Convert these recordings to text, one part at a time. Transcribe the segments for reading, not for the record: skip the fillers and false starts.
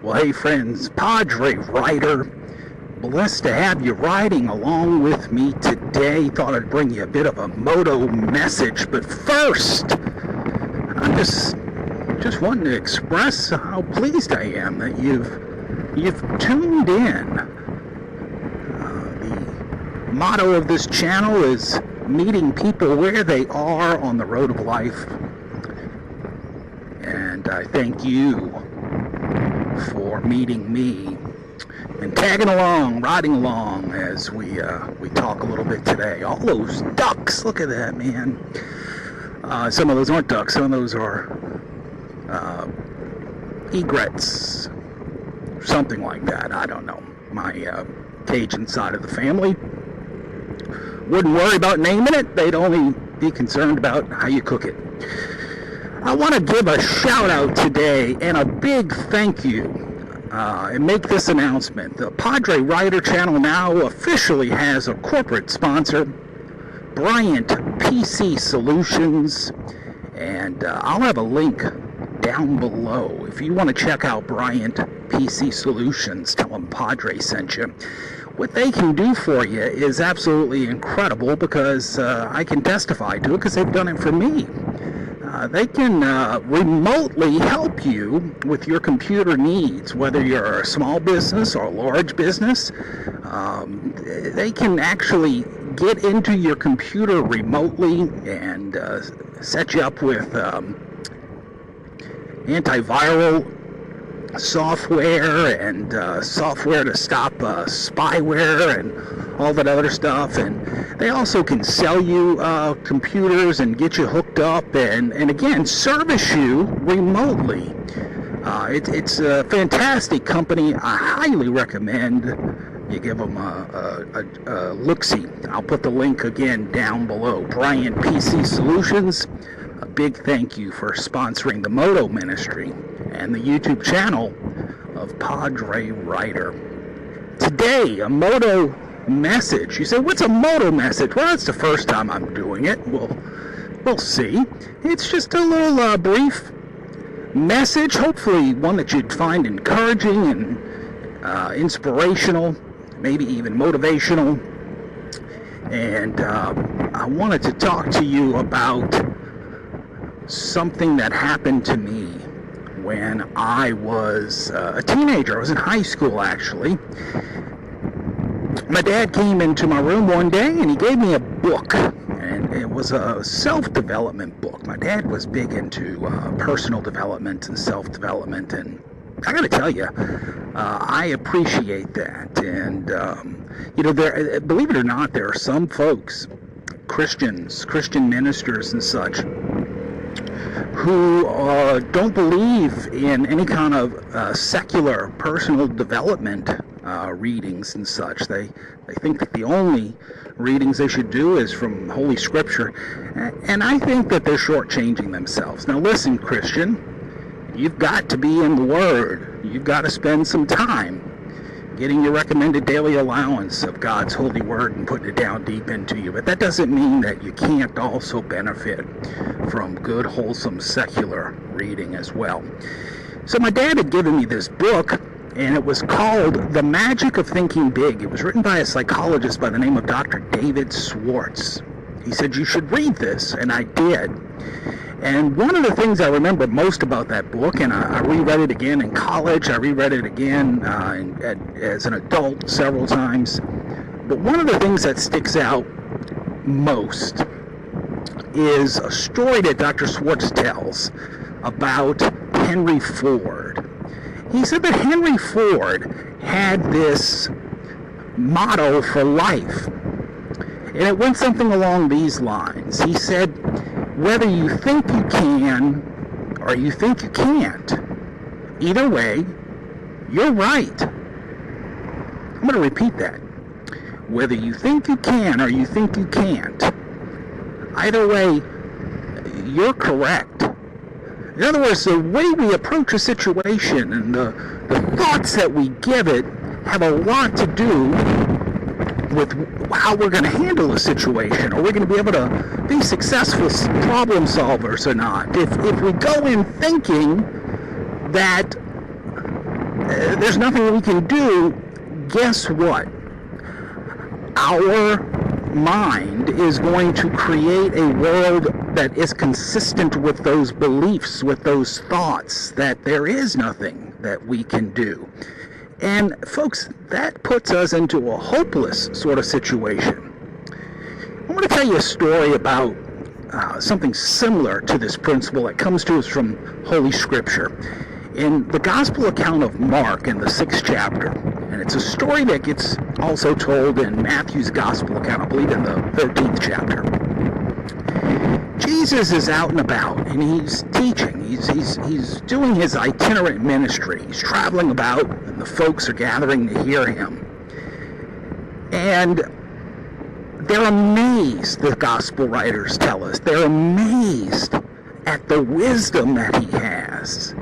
Well, hey friends, Padre Rider, blessed to have you riding along with me today. Thought I'd bring you a bit of a moto message, but first, I'm just wanting to express how pleased I am that you've tuned in. The motto of this channel is meeting people where they are on the road of life, and I thank you for meeting me and tagging along, riding along as we talk a little bit today. All those ducks, look at that, man. Some of those aren't ducks, some of those are egrets, something like that. I don't know. My Cajun side of the family wouldn't worry about naming it. They'd only be concerned about how you cook it. I want to give a shout out today and a big thank you and make this announcement. The Padre Rider channel now officially has a corporate sponsor, Bryant PC Solutions, and I'll have a link down below. If you want to check out Bryant PC Solutions, tell them Padre sent you. What they can do for you is absolutely incredible, because I can testify to it because they've done it for me. They can remotely help you with your computer needs, whether you're a small business or a large business. They can actually get into your computer remotely and set you up with antiviral software and software to stop spyware and all that other stuff. And they also can sell you computers and get you hooked up and again service you remotely. It's a fantastic company. I highly recommend you give them a look-see. I'll put the link again down below. Bryant PC Solutions, a big thank you for sponsoring the Moto Ministry and the YouTube channel of Padre Rider. Today, a moto message. You say, what's a moto message? Well, it's the first time I'm doing it. We'll see. It's just a little brief message, hopefully one that you'd find encouraging and inspirational, maybe even motivational. And I wanted to talk to you about something that happened to me when I was a teenager. I was in high school, actually. My dad came into my room one day and he gave me a book, and it was a self-development book. My dad was big into personal development and self-development, and I got to tell you, I appreciate that. And there, believe it or not, there are some folks, Christians, Christian ministers and such, who don't believe in any kind of secular personal development readings and such. They think that the only readings they should do is from Holy Scripture, and I think that they're shortchanging themselves. Now listen, Christian, you've got to be in the Word. You've got to spend some time getting your recommended daily allowance of God's holy word and putting it down deep into you. But that doesn't mean that you can't also benefit from good, wholesome, secular reading as well. So my dad had given me this book, and it was called The Magic of Thinking Big. It was written by a psychologist by the name of Dr. David Schwartz. He said, you should read this, and I did. And one of the things I remember most about that book, and I reread it again in college, I reread it again as an adult several times, but one of the things that sticks out most is a story that Dr. Schwartz tells about Henry Ford. He said that Henry Ford had this motto for life, and it went something along these lines. He said, whether you think you can or you think you can't, either way, you're right. I'm going to repeat that. Whether you think you can or you think you can't, either way, you're correct. In other words, the way we approach a situation and the thoughts that we give it have a lot to do with how we're going to handle a situation. Are we going to be able to be successful problem solvers or not? If we go in thinking that there's nothing we can do, guess what? Our mind is going to create a world that is consistent with those beliefs, with those thoughts, that there is nothing that we can do. And folks, that puts us into a hopeless sort of situation. I want to tell you a story about something similar to this principle that comes to us from Holy Scripture. In the Gospel account of Mark in the 6th chapter, and it's a story that gets also told in Matthew's Gospel account, I believe in the 13th chapter. Jesus is out and about, and he's teaching. He's doing his itinerant ministry. He's traveling about, and the folks are gathering to hear him. And they're amazed, the Gospel writers tell us. They're amazed at the wisdom that he has.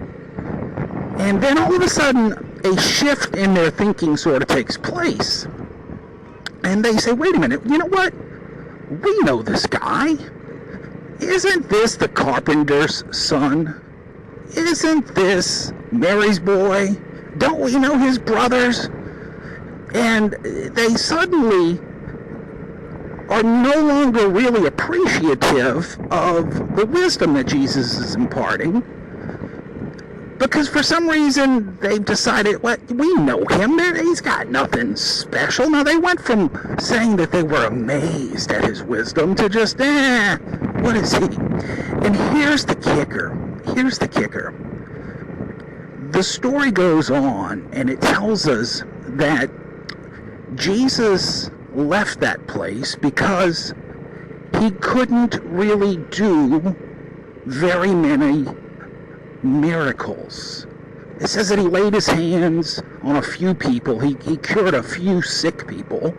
And then all of a sudden, a shift in their thinking sort of takes place. And they say, wait a minute, you know what? We know this guy. Isn't this the carpenter's son? Isn't this Mary's boy? Don't we know his brothers? And they suddenly are no longer really appreciative of the wisdom that Jesus is imparting, because for some reason they've decided, what, we know him, he's got nothing special. Now they went from saying that they were amazed at his wisdom to just, what is he? And here's the kicker. The story goes on, and it tells us that Jesus left that place because he couldn't really do very many miracles. It says that he laid his hands on a few people. He cured a few sick people,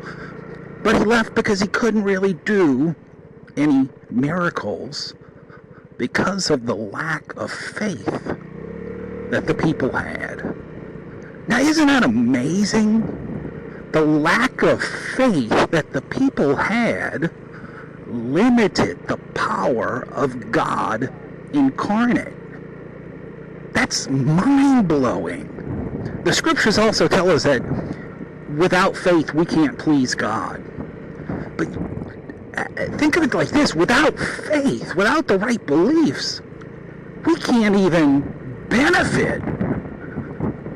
but he left because he couldn't really do any miracles because of the lack of faith that the people had. Now, isn't that amazing? The lack of faith that the people had limited the power of God incarnate. That's mind-blowing. The scriptures also tell us that without faith we can't please God. But think of it like this: without faith, without the right beliefs, we can't even benefit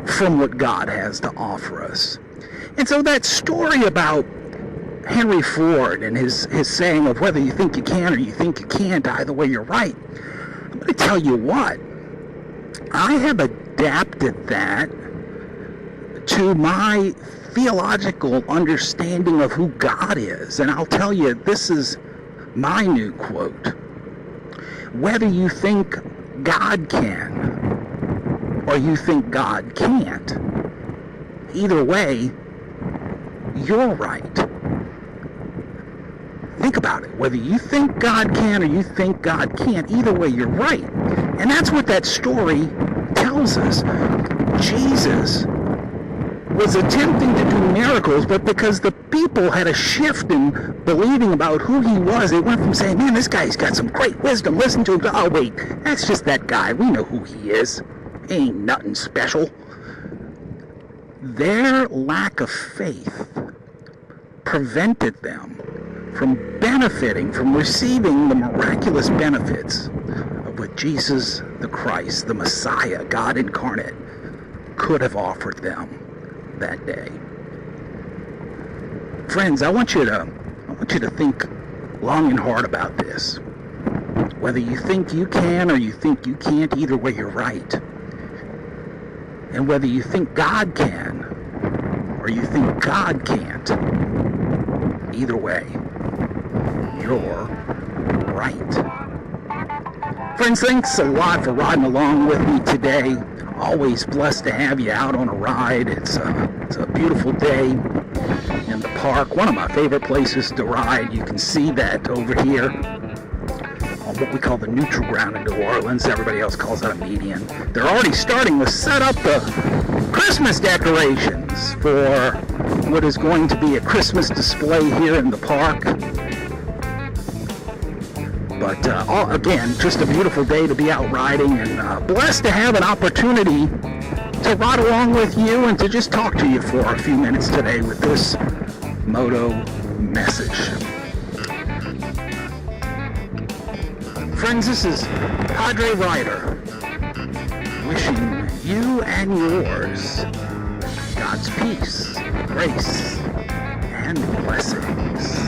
from what God has to offer us. And so that story about Henry Ford and his saying of whether you think you can or you think you can't, either way you're right, I'm going to tell you what, I have adapted that to my theological understanding of who God is. And I'll tell you, this is my new quote: whether you think God can or you think God can't, either way, you're right. Think about it. Whether you think God can or you think God can't, either way, you're right. And that's what that story tells us. Jesus was attempting to do miracles, but because the people had a shift in believing about who he was, they went from saying, man, this guy's got some great wisdom, listen to him, oh wait, that's just that guy, we know who he is, he ain't nothing special. Their lack of faith prevented them from benefiting, from receiving the miraculous benefits of what Jesus the Christ, the Messiah, God incarnate, could have offered them that day. Friends, I want you to think long and hard about this. Whether you think you can or you think you can't, either way you're right. And whether you think God can or you think God can't, either way, you're right. Friends, thanks a lot for riding along with me today. Always blessed to have you out on a ride. It's a beautiful day in the park. One of my favorite places to ride. You can see that over here on what we call the neutral ground in New Orleans. Everybody else calls that a median. They're already starting to set up the Christmas decorations for what is going to be a Christmas display here in the park. But again, just a beautiful day to be out riding, and blessed to have an opportunity to ride along with you and to just talk to you for a few minutes today with this MotoMessage. Friends, this is Padre Rider, wishing you and yours God's peace, grace, and blessings.